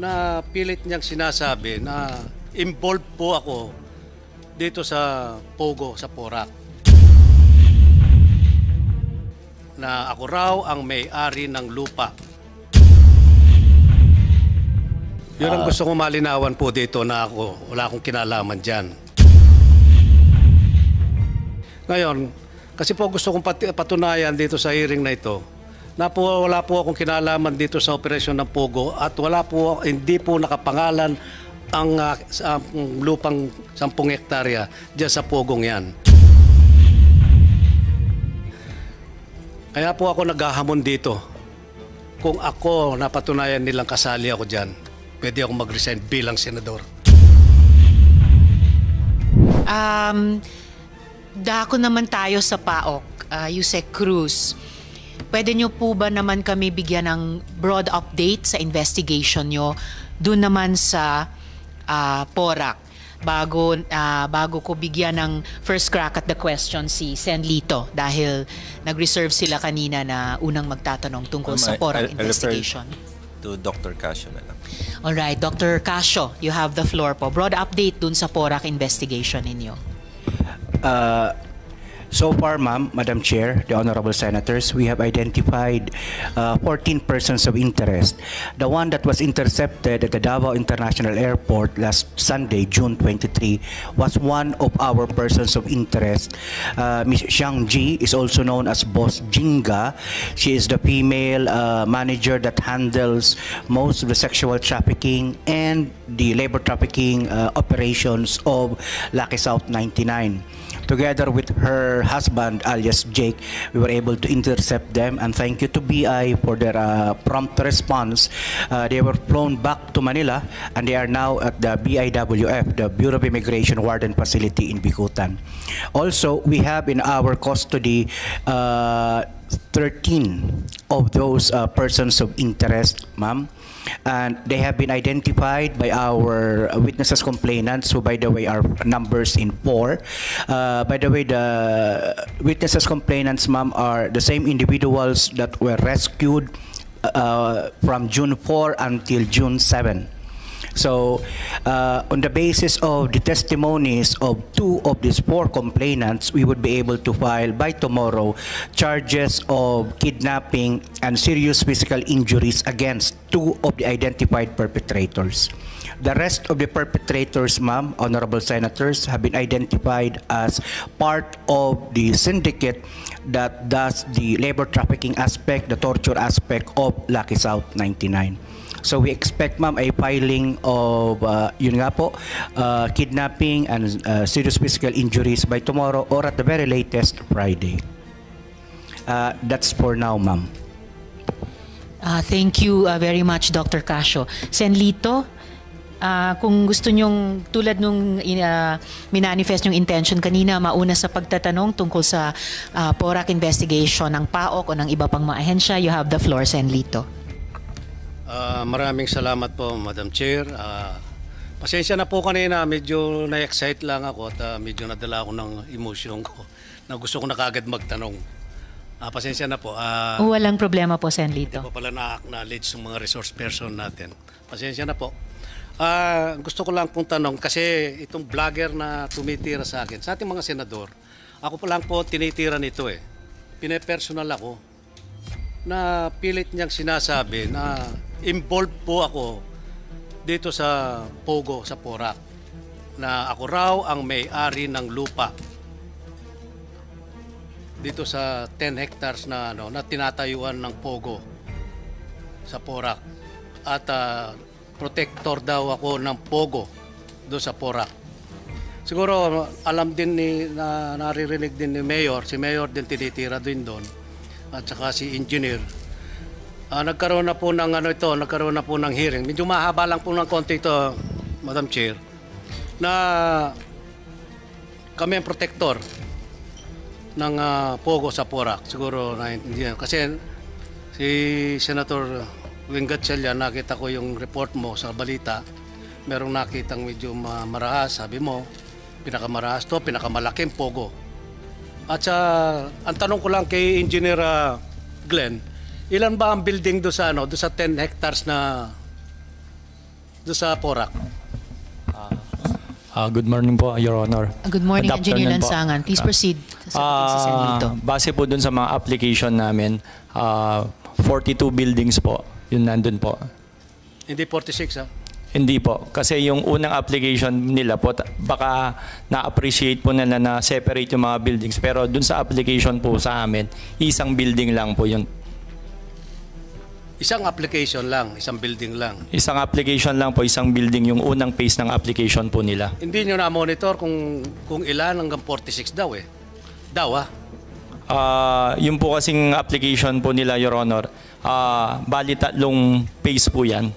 na pilit niyang sinasabi na involved po ako dito sa Pogo, sa Porac. Na ako raw ang may-ari ng lupa. Yun ang gusto kong malinawan po dito na ako, wala akong kinalaman dyan. Ngayon, kasi po gusto kong patunayan dito sa hearing na ito, na po wala po akong kinalaman dito sa operasyon ng Pogo at hindi po nakapangalan ang lupang 10 hektarya dyan sa Pogong yan. Kaya po ako naghahamon dito. Kung ako napatunayan nilang kasali ako dyan, pwede ako mag-resign bilang senador. Dako naman tayo sa PAOK, Yusek Cruz. Pwede nyo po ba naman kami bigyan ng broad update sa investigation nyo doon naman sa Porac bago ko bigyan ng first crack at the question si Sen Lito dahil nag-reserve sila kanina na unang magtatanong tungkol sa Porac investigation. To Dr. Casio na lang. Alright, Dr. Casio, you have the floor po. Broad update dun sa Porac investigation ninyo. So far, ma'am, Madam Chair, the Honorable Senators, we have identified 14 persons of interest. The one that was intercepted at the Davao International Airport last Sunday, June 23, was one of our persons of interest. Ms. Xiang Ji is also known as Boss Jinga. She is the female manager that handles most of the sexual trafficking and the labor trafficking operations of Lucky South 99. Together with her husband, alias Jake, we were able to intercept them, and thank you to BI for their prompt response. They were flown back to Manila, and they are now at the BIWF, the Bureau of Immigration Warden Facility in Bicutan. Also, we have in our custody 13 of those persons of interest, ma'am. And they have been identified by our witnesses complainants, who by the way are numbers in 4. By the way, the witnesses complainants, ma'am, are the same individuals that were rescued from June 4 until June 7. So, on the basis of the testimonies of 2 of these 4 complainants, we would be able to file by tomorrow charges of kidnapping and serious physical injuries against 2 of the identified perpetrators. The rest of the perpetrators, ma'am, Honorable Senators, have been identified as part of the syndicate that does the labor trafficking aspect, the torture aspect of Lucky South 99. So we expect, ma'am, a filing of yun nga po, kidnapping and serious physical injuries by tomorrow or at the very latest Friday. That's for now, ma'am. Thank you very much, Dr. Casio. Sen Lito, kung gusto nyong, tulad nung minanifest yung intention kanina, mauna sa pagtatanong tungkol sa Porac investigation ng PAOK o ng iba pang mga ahensya, you have the floor, Sen Lito. Maraming salamat po, Madam Chair. Pasensya na po kanina, medyo na-excite lang ako at medyo nadala ako ng emosyon ko na gusto ko na kagad magtanong. Pasensya na po. Walang problema po, Sen Lito. Hindi po pala na-acknowledge yung mga resource person natin. Pasensya na po. Gusto ko lang pong tanong kasi itong vlogger na tumitira sa akin, sa ating mga senador, ako pa lang po tinitira nito eh. Pine-personal ako na pilit niyang sinasabi na involved po ako dito sa Pogo, sa Porac, na ako raw ang may-ari ng lupa dito sa 10 hectares na na tinatayuan ng Pogo sa Porac at protector daw ako ng Pogo doon sa Porac. Siguro alam din naririnig din ni Mayor, si Mayor din tinitira din doon at saka si Engineer. Nagkaroon na po ng nagkaroon na po ng hearing. Medyo mahaba lang po ng konti ito, Madam Chair, na kami ang protector ng Pogo sa Porac. Siguro naintindihan. Kasi si Senator Wing Gatchalian, nakita ko yung report mo sa balita. Merong nakitang medyo marahas, sabi mo, pinakamarahas to, pinakamalaking Pogo. At ang tanong ko lang kay Engineer Glenn, ilan ba ang building do sa 10 hectares na doon sa Porac? Good morning po, Your Honor. Good morning, Good Engineer afternoon po. Lansangan. Please proceed. Sasagutin si Sen. Lito. Base po dun sa mga application namin, 42 buildings po, yun nandun po. Hindi 46 ha? Hindi po. Kasi yung unang application nila po, baka na-appreciate po nila na separate yung mga buildings. Pero dun sa application po sa amin, isang building lang po yun. Isang application lang, isang building lang. Isang application lang po, isang building, yung unang phase ng application po nila. Hindi nyo na-monitor kung ilan hanggang 46 daw eh. Daw ha? Yung po kasing application po nila, Your Honor, bali 3 phase po yan.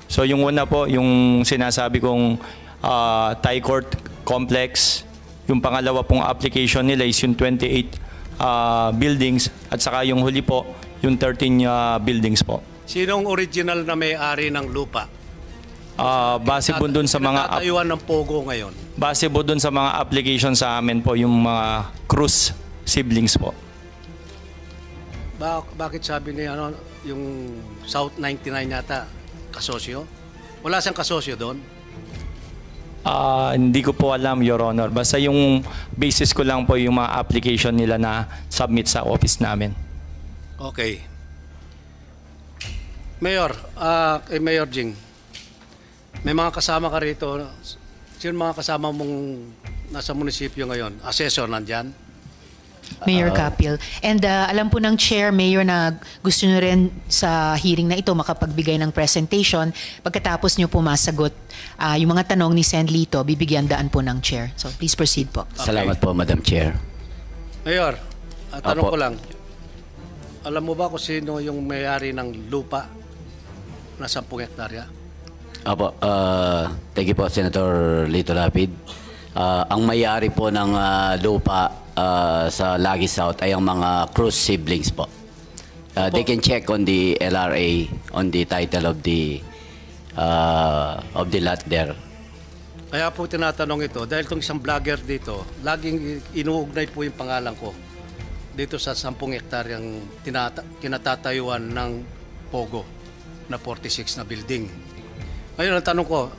So yung una po, yung sinasabi kong Thai Court Complex, yung pangalawa pong application nila is yung 28 buildings, at saka yung huli po, yung 13 buildings po. Sinong original na may-ari ng lupa? Base po dun sa mga Pinatayuan ng Pogo ngayon. base po dun sa mga application sa amin po, yung mga Cruz siblings po. Bakit sabi niya yung South 99 yata kasosyo? Wala siyang kasosyo doon? Hindi ko po alam, Your Honor. Basta yung basis ko lang po yung mga application nila na submit sa office namin. Okay. Mayor, Mayor Jing, may mga kasama ka rito. Sino mga kasama mong nasa munisipyo ngayon? Assessor nandyan? Mayor Capil. And alam po ng Chair, Mayor, na gusto nyo rin sa hearing na ito makapagbigay ng presentation. Pagkatapos nyo po masagot yung mga tanong ni Sen. Lito, bibigyan daan po ng Chair. So please proceed po. Salamat po, Madam Chair. Mayor, tanong Opo. ko lang. Alam mo ba kung sino yung may-ari ng lupa na 10 hektarya? Apo, thank you po, Senator Lito Lapid. Ang may-ari po ng lupa sa Lagi South ay ang mga Cruz siblings po. They can check on the LRA, on the title of the lot there. Kaya po tinatanong ito, dahil itong isang vlogger dito, laging inuugnay po yung pangalan ko dito sa 10 hektaryang kinatatayuan ng Pogo na 46 na building. Ngayon, ang tanong ko,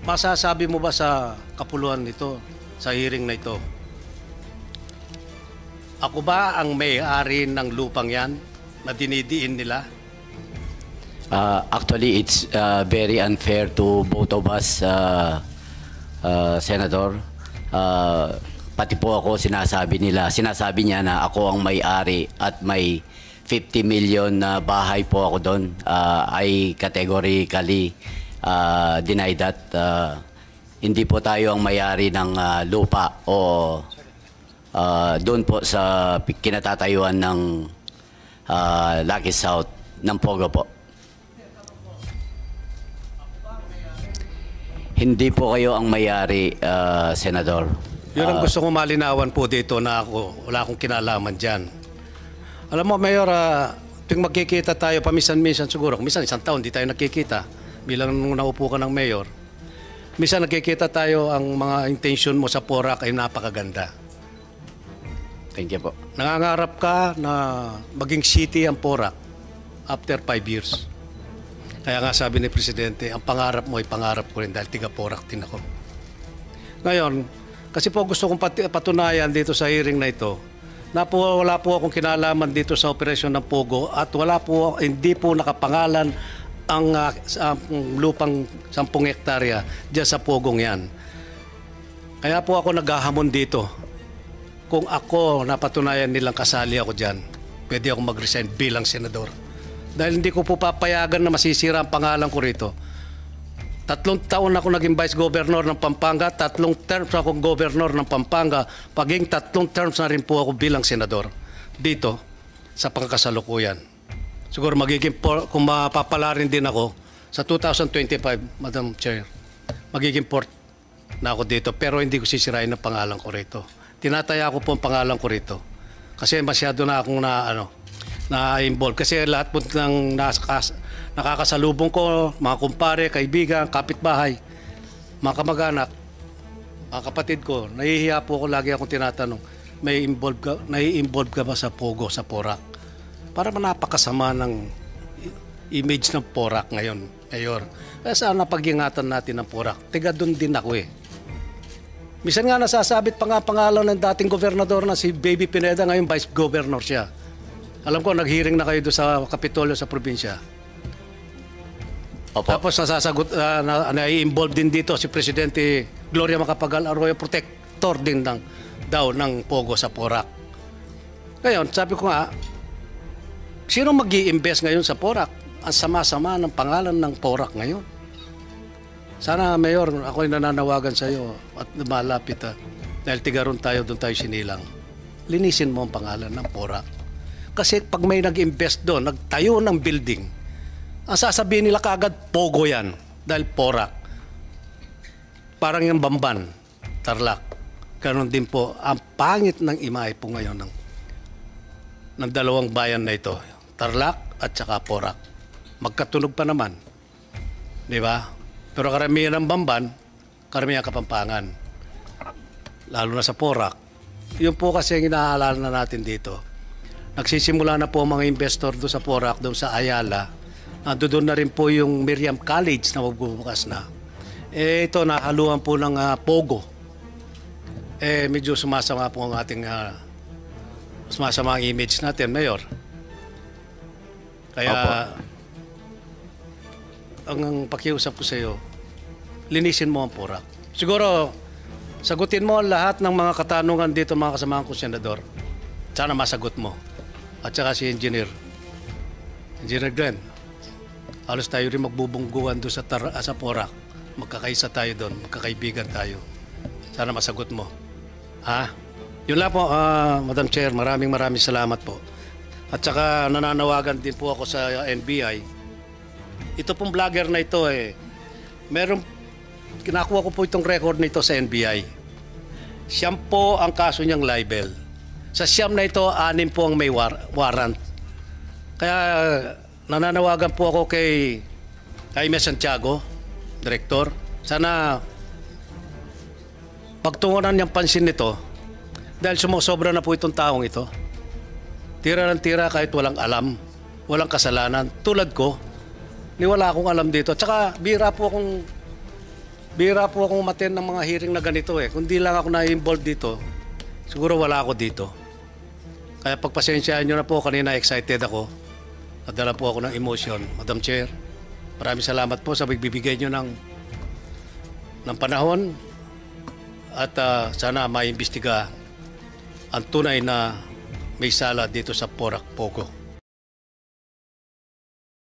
masasabi mo ba sa kapuluhan nito, sa hearing na ito, ako ba ang may-ari ng lupang yan na dinidiin nila? Actually, it's very unfair to both of us, Senator. Pati po ako sinasabi niya na ako ang may-ari at may 50 million na bahay po ako doon. I categorically deny that. Hindi po tayo ang may-ari ng lupa o doon po sa kinatatayuan ng Lucky South ng Pogo po. Hindi po kayo ang may-ari, Senador. Yun ang gusto kong malinawan po dito na wala akong kinalaman dyan. Alam mo, Mayor, tuwing magkikita tayo, paminsan-minsan siguro, minsan isang taon, di tayo nakikita bilang nung naupo ka ng Mayor. Minsan nakikita tayo, ang mga intention mo sa Porac ay napakaganda. Thank you po. Nangangarap ka na maging city ang Porac after 5 years. Kaya nga sabi ni Presidente, ang pangarap mo ay pangarap ko rin dahil tiga Porac din ako. Ngayon, kasi po gusto kong patunayan dito sa hearing na ito na wala po akong kinalaman dito sa operasyon ng Pogo at hindi po nakapangalan ang lupang 10 hektarya dyan sa Pogong yan. Kaya po ako naghahamon dito. Kung ako napatunayan nilang kasali ako dyan, pwede ako mag-resign bilang senador. Dahil hindi ko po papayagan na masisira ang pangalan ko rito. 3 taon ako naging Vice Governor ng Pampanga, 3 terms akong Governor ng Pampanga, paging 3 terms na rin po ako bilang senador dito sa pangkasalukuyan. Siguro kung mapapala rin din ako sa 2025, Madam Chair, magiging 4th na ako dito, pero hindi ko sisirain ang pangalan ko rito. Tinataya ko po ang pangalan ko rito kasi masyado na akong na-involve. Kasi lahat po ng nakakasalubong ko, mga kumpare, kaibigan, kapitbahay, mga kamag-anak, mga kapatid ko, nahihiya po ako, lagi akong tinatanong, nai-involve ka ba sa Pogo, sa Porac? Para napakasama ng image ng Porac ngayon, Mayor. Kaya sana pag-ingatan natin ng Porac. Tiga doon din ako eh. Minsan nga nasasabit pa nga pangalan ng dating gobernador na si Baby Pineda, ngayon vice governor siya. Alam ko, nag-hearing na kayo doon sa Kapitolyo sa probinsya. Opo. Tapos nasasagot, na-involve din dito si Presidente Gloria Macapagal Arroyo, protector din ng Pogo sa Porac. Ngayon, sabi ko nga, sino mag-i-invest ngayon sa Porac? Ang sama-sama ng pangalan ng Porac ngayon. Sana, Mayor, ako'y nananawagan sa iyo at malapit dahil tigaron tayo, doon tayo sinilang. Linisin mo ang pangalan ng Porac. Kasi pag may nag-invest doon, nagtayo ng building, ang sasabihin nila kaagad, Pogo yan, dahil Porac. Parang yung Bamban, Tarlac. Ganon din po, ang pangit ng imahe po ngayon ng dalawang bayan na ito, Tarlac at saka Porac. Magkatunog pa naman. Di ba? Pero karamihan ng Bamban, karamihan Kapampangan. Lalo na sa Porac. Yun po kasi ang inaalala na natin dito. Nagsisimula na po ang mga investor doon sa Porac, doon sa Ayala. Doon na rin po yung Miriam College na magbubukas na. Ito, nahaluan po ng Pogo. Medyo sumasama po ang ating sumasama ang image natin, Mayor. Kaya, Opo. ang pakiusap ko sa iyo, linisin mo ang Porac. Siguro, sagutin mo lahat ng mga katanungan dito, mga kasamahan ko, Senador. Sana masagot mo. At saka si Engineer Glenn. Halos tayo rin magbubungguan doon sa Porac. Magkakaisa tayo doon, magkakaibigan tayo. Sana masagot mo. Yun lang po, Madam Chair, maraming salamat po. At saka nananawagan din po ako sa NBI. Ito pong vlogger na ito kinakuha ko po itong record nito sa NBI. Siyam po ang kaso niyang libel. Sa siyam na ito, 6 po ang may warrant. Kaya nananawagan po ako kay Jaime Santiago, Director. Sana pagtungunan niyang pansin nito dahil sumusobra na po itong taong ito. Tira ng tira kahit walang alam, walang kasalanan. Tulad ko, wala akong alam dito. Tsaka bira po akong umattend ng mga hearing na ganito eh. Kung di lang ako na-involved dito, siguro wala ako dito. Kaya pagpasensyahan nyo na po, kanina excited ako. Nadala po ako ng emotion. Madam Chair, maraming salamat po sa pagbibigay nyo ng panahon at sana maimbestiga ang tunay na may sala dito sa Porac, Pogo.